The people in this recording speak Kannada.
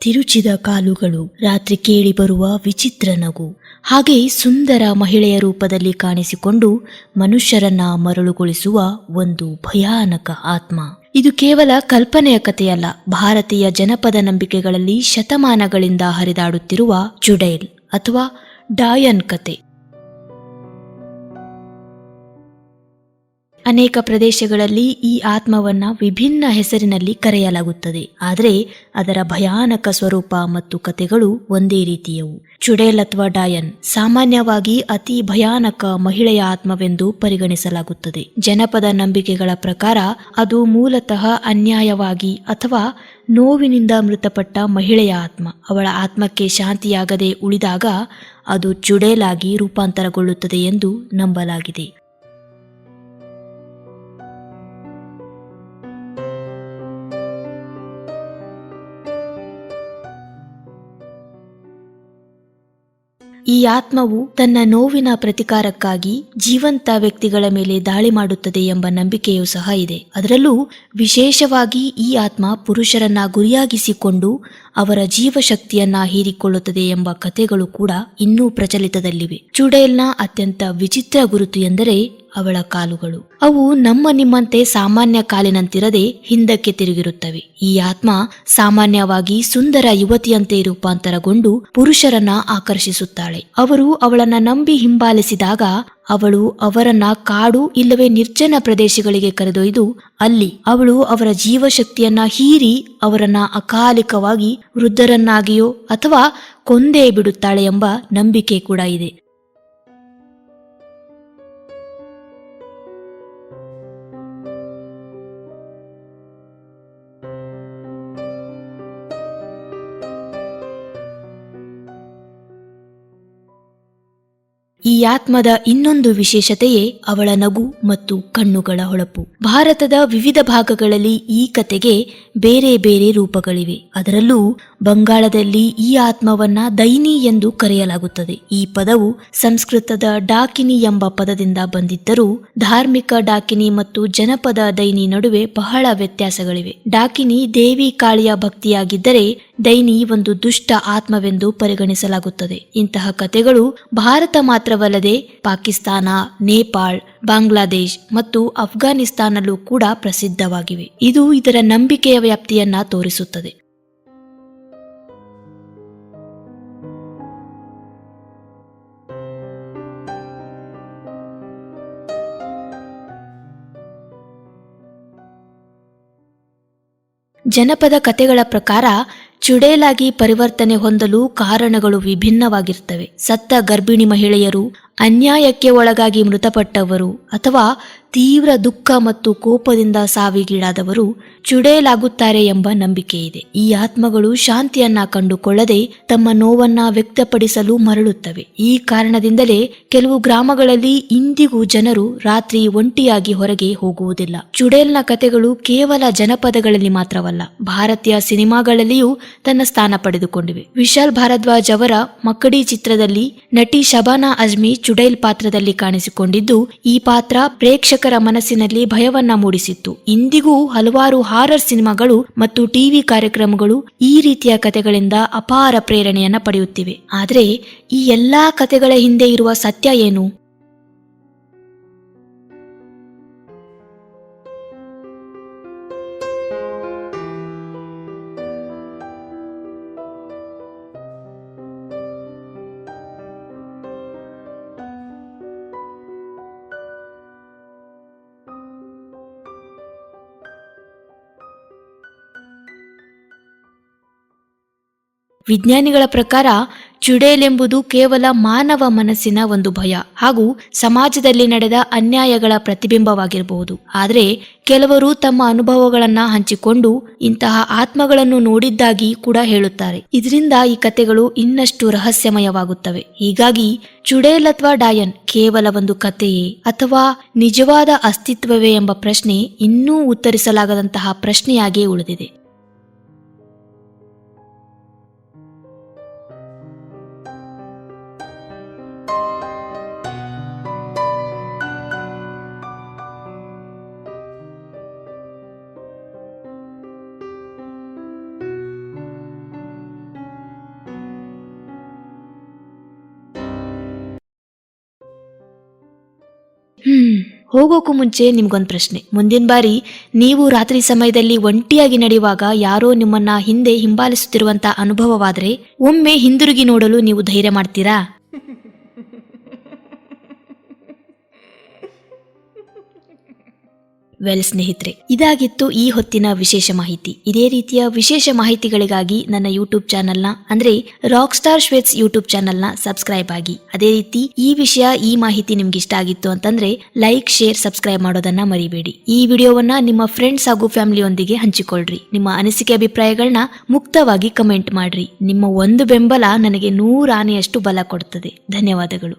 ತಿರುಚಿದ ಕಾಲುಗಳು, ರಾತ್ರಿ ಕೇಳಿ ಬರುವ ವಿಚಿತ್ರ ನಗು, ಹಾಗೆ ಸುಂದರ ಮಹಿಳೆಯ ರೂಪದಲ್ಲಿ ಕಾಣಿಸಿಕೊಂಡು ಮನುಷ್ಯರನ್ನ ಮರಳುಗೊಳಿಸುವ ಒಂದು ಭಯಾನಕ ಆತ್ಮ. ಇದು ಕೇವಲ ಕಲ್ಪನೆಯ ಕಥೆಯಲ್ಲ, ಭಾರತೀಯ ಜನಪದ ನಂಬಿಕೆಗಳಲ್ಲಿ ಶತಮಾನಗಳಿಂದ ಹರಿದಾಡುತ್ತಿರುವ ಚುಡೇಲ್ ಅಥವಾ ಡಾಯನ್ ಕತೆ. ಅನೇಕ ಪ್ರದೇಶಗಳಲ್ಲಿ ಈ ಆತ್ಮವನ್ನ ವಿಭಿನ್ನ ಹೆಸರಿನಲ್ಲಿ ಕರೆಯಲಾಗುತ್ತದೆ, ಆದರೆ ಅದರ ಭಯಾನಕ ಸ್ವರೂಪ ಮತ್ತು ಕಥೆಗಳು ಒಂದೇ ರೀತಿಯವು. ಚುಡೇಲ್ ಅಥವಾ ಡಾಯನ್ ಸಾಮಾನ್ಯವಾಗಿ ಅತಿ ಭಯಾನಕ ಮಹಿಳೆಯ ಆತ್ಮವೆಂದು ಪರಿಗಣಿಸಲಾಗುತ್ತದೆ. ಜನಪದ ನಂಬಿಕೆಗಳ ಪ್ರಕಾರ ಅದು ಮೂಲತಃ ಅನ್ಯಾಯವಾಗಿ ಅಥವಾ ನೋವಿನಿಂದ ಮೃತಪಟ್ಟ ಮಹಿಳೆಯ ಆತ್ಮ. ಅವಳ ಆತ್ಮಕ್ಕೆ ಶಾಂತಿಯಾಗದೆ ಉಳಿದಾಗ ಅದು ಚುಡೇಲ್ ಆಗಿ ರೂಪಾಂತರಗೊಳ್ಳುತ್ತದೆ ಎಂದು ನಂಬಲಾಗಿದೆ. ಈ ಆತ್ಮವು ತನ್ನ ನೋವಿನ ಪ್ರತಿಕಾರಕ್ಕಾಗಿ ಜೀವಂತ ವ್ಯಕ್ತಿಗಳ ಮೇಲೆ ದಾಳಿ ಮಾಡುತ್ತದೆ ಎಂಬ ನಂಬಿಕೆಯೂ ಸಹ ಇದೆ. ಅದರಲ್ಲೂ ವಿಶೇಷವಾಗಿ ಈ ಆತ್ಮ ಪುರುಷರನ್ನ ಗುರಿಯಾಗಿಸಿಕೊಂಡು ಅವರ ಜೀವಶಕ್ತಿಯನ್ನ ಹೀರಿಕೊಳ್ಳುತ್ತದೆ ಎಂಬ ಕಥೆಗಳು ಕೂಡ ಇನ್ನೂ ಪ್ರಚಲಿತದಲ್ಲಿವೆ. ಚುಡೇಲ್ನ ಅತ್ಯಂತ ವಿಚಿತ್ರ ಗುರುತು ಎಂದರೆ ಅವಳ ಕಾಲುಗಳು. ಅವು ನಮ್ಮ ನಿಮ್ಮಂತೆ ಸಾಮಾನ್ಯ ಕಾಲಿನಂತಿರದೆ ಹಿಂದಕ್ಕೆ ತಿರುಗಿರುತ್ತವೆ. ಈ ಆತ್ಮ ಸಾಮಾನ್ಯವಾಗಿ ಸುಂದರ ಯುವತಿಯಂತೆ ರೂಪಾಂತರಗೊಂಡು ಪುರುಷರನ್ನ ಆಕರ್ಷಿಸುತ್ತಾಳೆ. ಅವರು ಅವಳನ್ನ ನಂಬಿ ಹಿಂಬಾಲಿಸಿದಾಗ ಅವಳು ಅವರನ್ನ ಕಾಡು ಇಲ್ಲವೇ ನಿರ್ಜನ ಪ್ರದೇಶಗಳಿಗೆ ಕರೆದೊಯ್ದು ಅಲ್ಲಿ ಅವಳು ಅವರ ಜೀವಶಕ್ತಿಯನ್ನ ಹೀರಿ ಅವರನ್ನ ಅಕಾಲಿಕವಾಗಿ ವೃದ್ಧರನ್ನಾಗಿಯೋ ಅಥವಾ ಕೊಂದೇ ಬಿಡುತ್ತಾಳೆ ಎಂಬ ನಂಬಿಕೆ ಕೂಡ ಇದೆ. ಈ ಆತ್ಮದ ಇನ್ನೊಂದು ವಿಶೇಷತೆಯೇ ಅವಳ ನಗು ಮತ್ತು ಕಣ್ಣುಗಳ ಹೊಳಪು. ಭಾರತದ ವಿವಿಧ ಭಾಗಗಳಲ್ಲಿ ಈ ಕತೆಗೆ ಬೇರೆ ಬೇರೆ ರೂಪಗಳಿವೆ. ಅದರಲ್ಲೂ ಬಂಗಾಳದಲ್ಲಿ ಈ ಆತ್ಮವನ್ನ ದೈನಿ ಎಂದು ಕರೆಯಲಾಗುತ್ತದೆ. ಈ ಪದವು ಸಂಸ್ಕೃತದ ಡಾಕಿನಿ ಎಂಬ ಪದದಿಂದ ಬಂದಿದ್ದರೂ ಧಾರ್ಮಿಕ ಡಾಕಿನಿ ಮತ್ತು ಜನಪದ ದೈನಿ ನಡುವೆ ಬಹಳ ವ್ಯತ್ಯಾಸಗಳಿವೆ. ಡಾಕಿನಿ ದೇವಿ ಕಾಳಿಯ ಭಕ್ತಿಯಾಗಿದ್ದರೆ ದೈನಿ ಒಂದು ದುಷ್ಟ ಆತ್ಮವೆಂದು ಪರಿಗಣಿಸಲಾಗುತ್ತದೆ. ಇಂತಹ ಕಥೆಗಳು ಭಾರತ ಮಾತ್ರವಲ್ಲದೆ ಪಾಕಿಸ್ತಾನ, ನೇಪಾಳ, ಬಾಂಗ್ಲಾದೇಶ್ ಮತ್ತು ಅಫ್ಘಾನಿಸ್ತಾನಲ್ಲೂ ಕೂಡ ಪ್ರಸಿದ್ಧವಾಗಿವೆ. ಇದು ಇದರ ನಂಬಿಕೆಯ ವ್ಯಾಪ್ತಿಯನ್ನ ತೋರಿಸುತ್ತದೆ. ಜನಪದ ಕಥೆಗಳ ಪ್ರಕಾರ ಚುಡೇಲಾಗಿ ಪರಿವರ್ತನೆ ಹೊಂದಲು ಕಾರಣಗಳು ವಿಭಿನ್ನವಾಗಿರ್ತವೆ. ಸತ್ತ ಗರ್ಭಿಣಿ ಮಹಿಳೆಯರು, ಅನ್ಯಾಯಕ್ಕೆ ಒಳಗಾಗಿ ಮೃತಪಟ್ಟವರು ಅಥವಾ ತೀವ್ರ ದುಃಖ ಮತ್ತು ಕೋಪದಿಂದ ಸಾವಿಗೀಡಾದವರು ಚುಡೇಲಾಗುತ್ತಾರೆ ಎಂಬ ನಂಬಿಕೆ ಇದೆ. ಈ ಆತ್ಮಗಳು ಶಾಂತಿಯನ್ನ ಕಂಡುಕೊಳ್ಳದೆ ತಮ್ಮ ನೋವನ್ನ ವ್ಯಕ್ತಪಡಿಸಲು ಮರಳುತ್ತವೆ. ಈ ಕಾರಣದಿಂದಲೇ ಕೆಲವು ಗ್ರಾಮಗಳಲ್ಲಿ ಇಂದಿಗೂ ಜನರು ರಾತ್ರಿ ಒಂಟಿಯಾಗಿ ಹೊರಗೆ ಹೋಗುವುದಿಲ್ಲ. ಚುಡೇಲ್ನ ಕಥೆಗಳು ಕೇವಲ ಜನಪದಗಳಲ್ಲಿ ಮಾತ್ರವಲ್ಲ, ಭಾರತೀಯ ಸಿನಿಮಾಗಳಲ್ಲಿಯೂ ತನ್ನ ಸ್ಥಾನ ಪಡೆದುಕೊಂಡಿವೆ. ವಿಶಾಲ್ ಭಾರದ್ವಾಜ್ ಅವರ ಮಕ್ಕಡಿ ಚಿತ್ರದಲ್ಲಿ ನಟಿ ಶಬಾನಾ ಅಜ್ಮಿ ಚುಡೇಲ್ ಪಾತ್ರದಲ್ಲಿ ಕಾಣಿಸಿಕೊಂಡಿದ್ದು, ಈ ಪಾತ್ರ ಪ್ರೇಕ್ಷಕರ ಮನಸ್ಸಿನಲ್ಲಿ ಭಯವನ್ನ ಮೂಡಿಸಿತ್ತು. ಇಂದಿಗೂ ಹಲವಾರು ಹಾರರ್ ಸಿನಿಮಾಗಳು ಮತ್ತು ಟಿವಿ ಕಾರ್ಯಕ್ರಮಗಳು ಈ ರೀತಿಯ ಕಥೆಗಳಿಂದ ಅಪಾರ ಪ್ರೇರಣೆಯನ್ನ ಪಡೆಯುತ್ತಿವೆ. ಆದರೆ ಈ ಎಲ್ಲಾ ಕಥೆಗಳ ಹಿಂದೆ ಇರುವ ಸತ್ಯ ಏನು? ವಿಜ್ಞಾನಿಗಳ ಪ್ರಕಾರ ಚುಡೇಲ್ ಎಂಬುದು ಕೇವಲ ಮಾನವ ಮನಸ್ಸಿನ ಒಂದು ಭಯ ಹಾಗೂ ಸಮಾಜದಲ್ಲಿ ನಡೆದ ಅನ್ಯಾಯಗಳ ಪ್ರತಿಬಿಂಬವಾಗಿರಬಹುದು. ಆದರೆ ಕೆಲವರು ತಮ್ಮ ಅನುಭವಗಳನ್ನ ಹಂಚಿಕೊಂಡು ಇಂತಹ ಆತ್ಮಗಳನ್ನು ನೋಡಿದ್ದಾಗಿ ಕೂಡ ಹೇಳುತ್ತಾರೆ. ಇದರಿಂದ ಈ ಕಥೆಗಳು ಇನ್ನಷ್ಟು ರಹಸ್ಯಮಯವಾಗುತ್ತವೆ. ಹೀಗಾಗಿ ಚುಡೇಲ್ ಅಥವಾ ಡಾಯನ್ ಕೇವಲ ಒಂದು ಕಥೆಯೇ ಅಥವಾ ನಿಜವಾದ ಅಸ್ತಿತ್ವವೇ ಎಂಬ ಪ್ರಶ್ನೆ ಇನ್ನೂ ಉತ್ತರಿಸಲಾಗದಂತಹ ಪ್ರಶ್ನೆಯಾಗಿಯೇ ಉಳಿದಿದೆ. ಹೋಗೋಕು ಮುಂಚೆ ನಿಮ್ಗೊಂದು ಪ್ರಶ್ನೆ. ಮುಂದಿನ ಬಾರಿ ನೀವು ರಾತ್ರಿ ಸಮಯದಲ್ಲಿ ಒಂಟಿಯಾಗಿ ನಡೆಯುವಾಗ ಯಾರೋ ನಿಮ್ಮನ್ನ ಹಿಂದೆ ಹಿಂಬಾಲಿಸುತ್ತಿರುವಂತ ಅನುಭವವಾದ್ರೆ ಒಮ್ಮೆ ಹಿಂದಿರುಗಿ ನೋಡಲು ನೀವು ಧೈರ್ಯ ಮಾಡ್ತೀರಾ? ವೆಲ್ ಸ್ನೇಹಿತರೆ, ಇದಾಗಿತ್ತು ಈ ಹೊತ್ತಿನ ವಿಶೇಷ ಮಾಹಿತಿ. ಇದೇ ರೀತಿಯ ವಿಶೇಷ ಮಾಹಿತಿಗಳಿಗಾಗಿ ನನ್ನ ಯೂಟ್ಯೂಬ್ ಚಾನೆಲ್ನ ಅಂದ್ರೆ ರಾಕ್ ಸ್ಟಾರ್ ಶ್ವೇತ್ಸ್ ಯೂಟ್ಯೂಬ್ ಚಾನೆಲ್ನ ಸಬ್ಸ್ಕ್ರೈಬ್ ಆಗಿ. ಅದೇ ರೀತಿ ಈ ವಿಷಯ ಈ ಮಾಹಿತಿ ನಿಮ್ಗೆ ಇಷ್ಟ ಆಗಿತ್ತು ಅಂತಂದ್ರೆ ಲೈಕ್, ಶೇರ್, ಸಬ್ಸ್ಕ್ರೈಬ್ ಮಾಡೋದನ್ನ ಮರಿಬೇಡಿ. ಈ ವಿಡಿಯೋವನ್ನ ನಿಮ್ಮ ಫ್ರೆಂಡ್ಸ್ ಹಾಗೂ ಫ್ಯಾಮಿಲಿಯೊಂದಿಗೆ ಹಂಚಿಕೊಳ್ಳ್ರಿ. ನಿಮ್ಮ ಅನಿಸಿಕೆ ಅಭಿಪ್ರಾಯಗಳನ್ನ ಮುಕ್ತವಾಗಿ ಕಮೆಂಟ್ ಮಾಡ್ರಿ. ನಿಮ್ಮ ಒಂದು ಬೆಂಬಲ ನನಗೆ 100 ಆನೆಯಷ್ಟು ಬಲ ಕೊಡುತ್ತದೆ. ಧನ್ಯವಾದಗಳು.